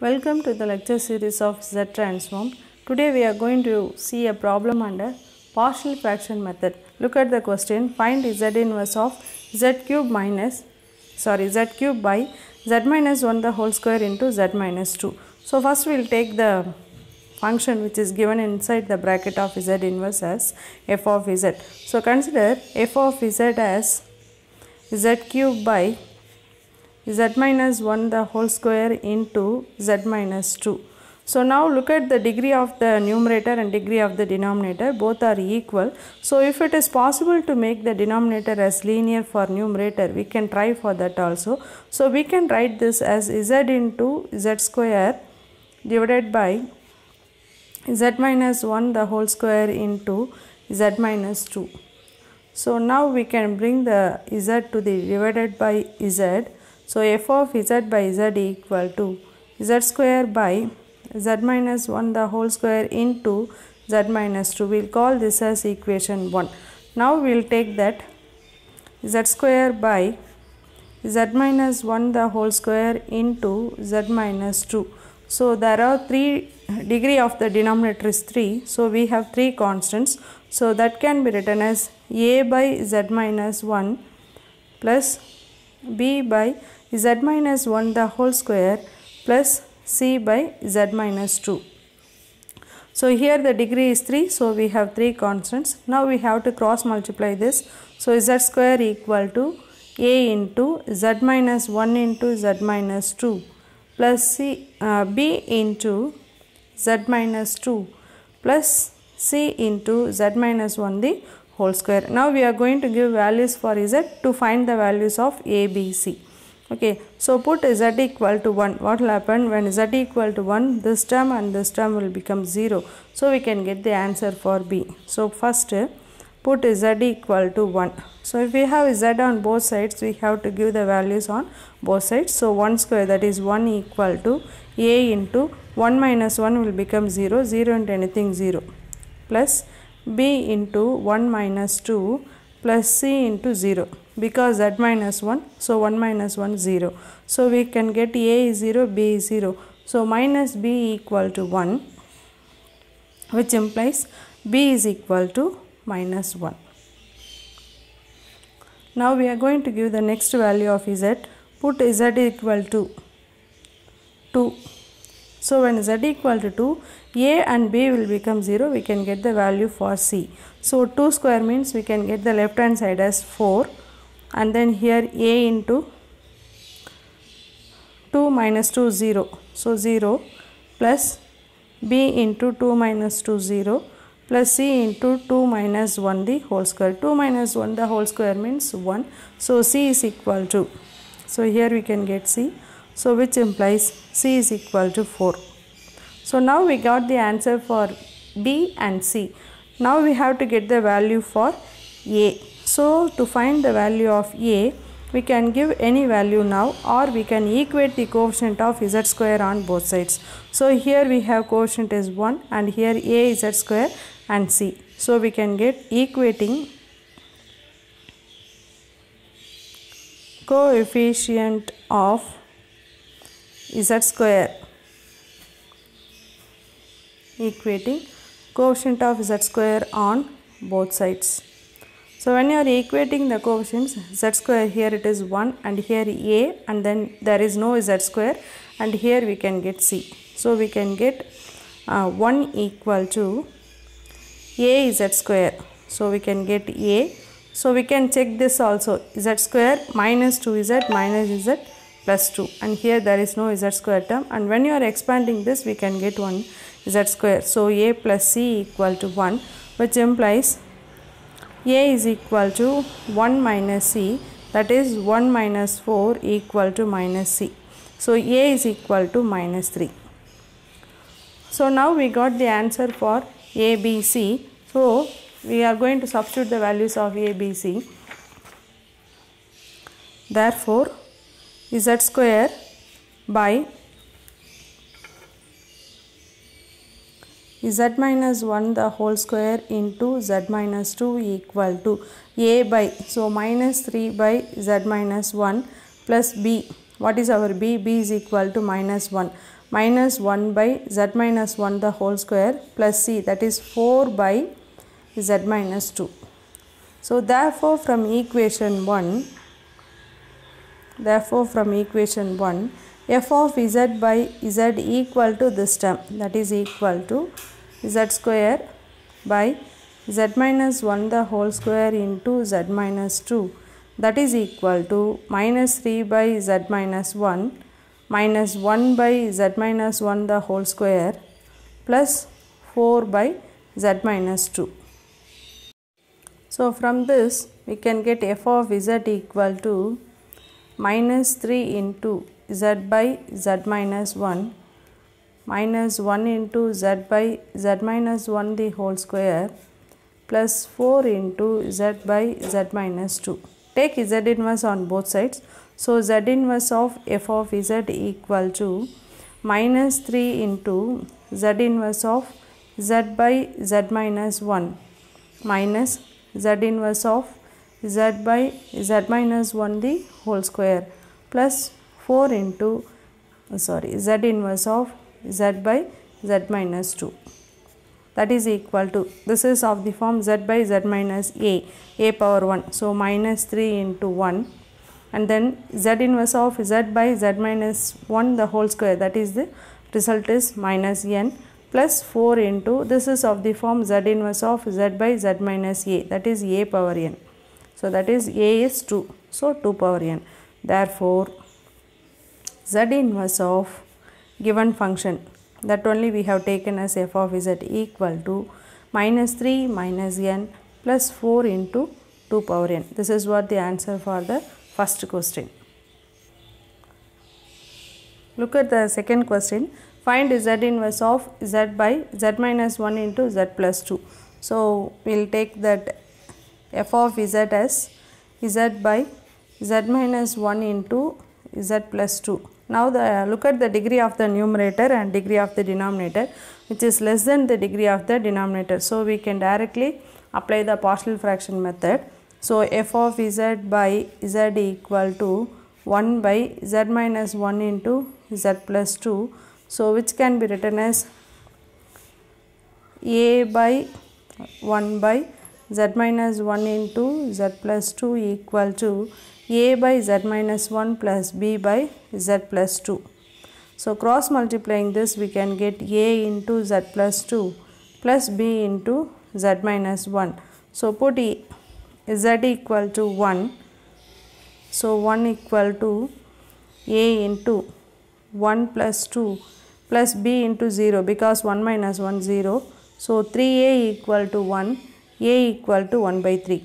Welcome to the lecture series of Z transform. Today we are going to see a problem under partial fraction method. Look at the question. Find Z inverse of Z cube by Z minus 1 the whole square into Z minus 2. So first we will take the function which is given inside the bracket of Z inverse as f of Z. So consider f of Z as Z cube by Z minus 1 the whole square into Z minus 2. So now look at the degree of the numerator and degree of the denominator, both are equal. So if it is possible to make the denominator as linear for numerator, we can try for that also. So we can write this as Z into Z square divided by Z minus 1 the whole square into Z minus 2. So now we can bring the Z to the divided by Z. So f of Z by Z equal to Z square by Z minus 1 the whole square into Z minus 2. We will call this as equation 1. Now we will take that Z square by Z minus 1 the whole square into Z minus 2. So there are degree of the denominator is 3. So we have 3 constants. So that can be written as a by Z minus 1 plus b by Z minus 1 the whole square plus c by Z minus 2. So here the degree is 3, so we have 3 constants. Now we have to cross multiply this. So Z square equal to a into Z minus 1 into Z minus 2 plus b into Z minus 2 plus c into Z minus 1 the whole square. Now we are going to give values for Z to find the values of a, b, c. Okay, so put Z equal to 1. What will happen when Z equal to 1? This term and this term will become 0. So we can get the answer for B. So first put Z equal to 1. So if we have Z on both sides, we have to give the values on both sides. So 1 square, that is 1 equal to a into 1 minus 1 will become 0. 0 into anything 0 plus b into 1 minus 2 plus c into 0. Because Z minus 1, so 1 minus 1 0. So we can get a is 0, b is 0. So minus b equal to 1, which implies b is equal to minus 1. Now we are going to give the next value of Z. Put Z equal to 2. So when Z equal to 2, a and b will become 0. We can get the value for c. So 2 square means we can get the left hand side as 4. And then here a into 2 minus 2 0. So 0 plus b into 2 minus 2 0 plus c into 2 minus 1 the whole square. 2 minus 1 the whole square means 1. So c is equal to, so here we can get c. So which implies c is equal to 4. So now we got the answer for b and c. Now we have to get the value for a. So to find the value of a, we can give any value now, or we can equate the coefficient of Z square on both sides. So here we have coefficient is 1 and here a is Z square and c. So we can get equating coefficient of Z square, equating coefficient of Z square on both sides. So when you are equating the coefficients, Z square here it is 1 and here a, and then there is no Z square, and here we can get c. So we can get 1 equal to a is Z square. So we can get a. So we can check this also, Z square minus 2Z minus Z plus 2, and here there is no Z square term, and when you are expanding this we can get 1 Z square. So a plus c equal to 1, which implies a is equal to 1 minus c, that is 1 minus 4 equal to minus c. So a is equal to minus 3. So now we got the answer for a, b, c. So we are going to substitute the values of a, b, c. Therefore Z square by Z minus 1 the whole square into Z minus 2 equal to a by, so minus 3 by Z minus 1 plus b. What is our b? B is equal to minus 1. minus 1 by z minus 1 the whole square plus c, that is 4 by z minus 2. So therefore from equation 1, f of z by z equal to this term, that is equal to z square by z minus 1 the whole square into z minus 2, that is equal to minus 3 by z minus 1 minus 1 by z minus 1 the whole square plus 4 by z minus 2. So from this we can get f of z equal to minus 3 into z by z minus 1 minus 1 into z by z minus 1 the whole square plus 4 into z by z minus 2. Take z inverse on both sides. So z inverse of f of z equal to minus 3 into z inverse of z by z minus 1 minus z inverse of z by z minus 1 the whole square plus 4 into z inverse of z by z minus 2, that is equal to, this is of the form z by z minus a power 1. So minus 3 into 1 and then z inverse of z by z minus 1 the whole square, that is the result is minus n plus 4 into, this is of the form z inverse of z by z minus a, that is a power n. So that is a is 2, so 2 power n. Therefore z inverse of given function, that only we have taken as f of z equal to minus 3 minus n plus 4 into 2 power n. This is what the answer for the first question. Look at the second question. Find z inverse of z by z minus 1 into z plus 2. So we will take that f of z as z by z minus 1 into z plus 2. Now look at the degree of the numerator and degree of the denominator, which is less than the degree of the denominator. So we can directly apply the partial fraction method. So f of z by z equal to 1 by z minus 1 into z plus 2. So which can be written as a by 1 by z minus 1 into z plus 2 equal to a by z minus 1 plus b by z plus 2. So cross multiplying this, we can get a into z plus 2 plus b into z minus 1. So put z equal to 1. So 1 equal to a into 1 plus 2 plus b into 0, because 1 minus 1 0. So 3a equal to 1, a equal to 1 by 3.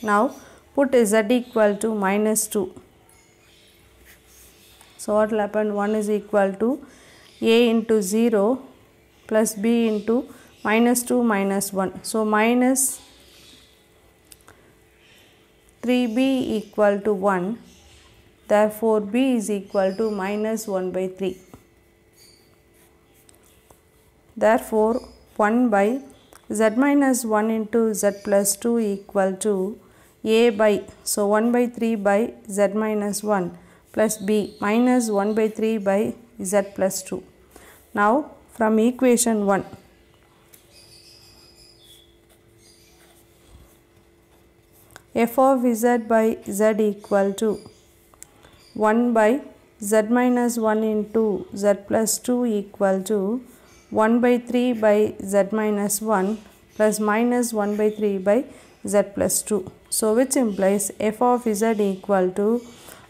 Now put z equal to minus 2. So what will happen? 1 is equal to a into 0 plus b into minus 2 minus 1. So minus 3b equal to 1. Therefore b is equal to minus 1 by 3. Therefore 1 by z minus 1 into z plus 2 equal to a by, so 1 by 3 by z minus 1 plus b minus 1 by 3 by z plus 2. Now from equation 1, f of z by z equal to 1 by z minus 1 into z plus 2 equal to 1 by 3 by z minus 1 plus minus 1 by 3 by z plus 2. So which implies f of z equal to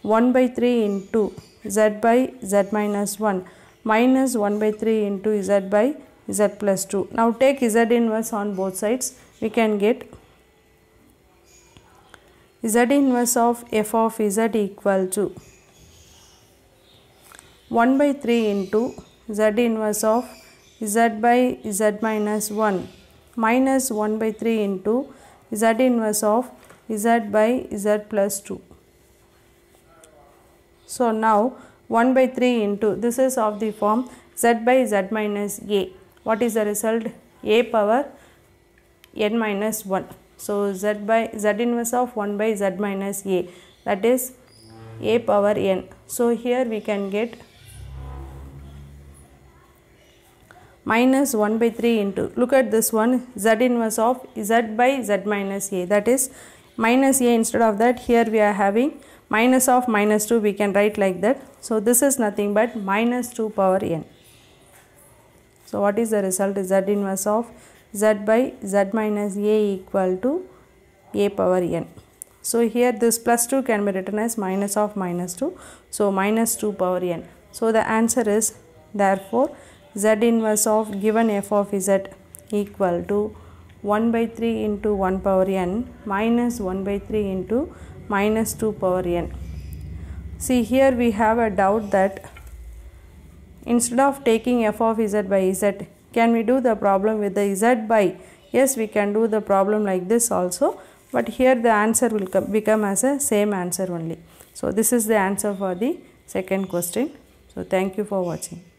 1 by 3 into z by z minus 1 minus 1 by 3 into z by z plus 2. Now take z inverse on both sides. We can get z inverse of f of z equal to 1 by 3 into z inverse of z by z minus 1 minus 1 by 3 into z inverse of z by z plus 2. So now 1 by 3 into, this is of the form z by z minus a. What is the result? A power n minus 1. So z inverse of 1 by z minus a, that is a power n. So here we can get minus 1 by 3 into, look at this one, z inverse of z by z minus a, that is minus a. Instead of that, here we are having minus of minus 2, we can write like that. So this is nothing but minus 2 power n. So what is the result? Z inverse of z by z minus a equal to a power n. So here this plus 2 can be written as minus of minus 2. So minus 2 power n. So the answer is therefore z inverse of given f of z equal to 1 by 3 into 1 power n minus 1 by 3 into minus 2 power n. See, here we have a doubt that instead of taking f of z by z, can we do the problem with the z by? Yes, we can do the problem like this also, but here the answer will become as a same answer only. So this is the answer for the second question. So thank you for watching.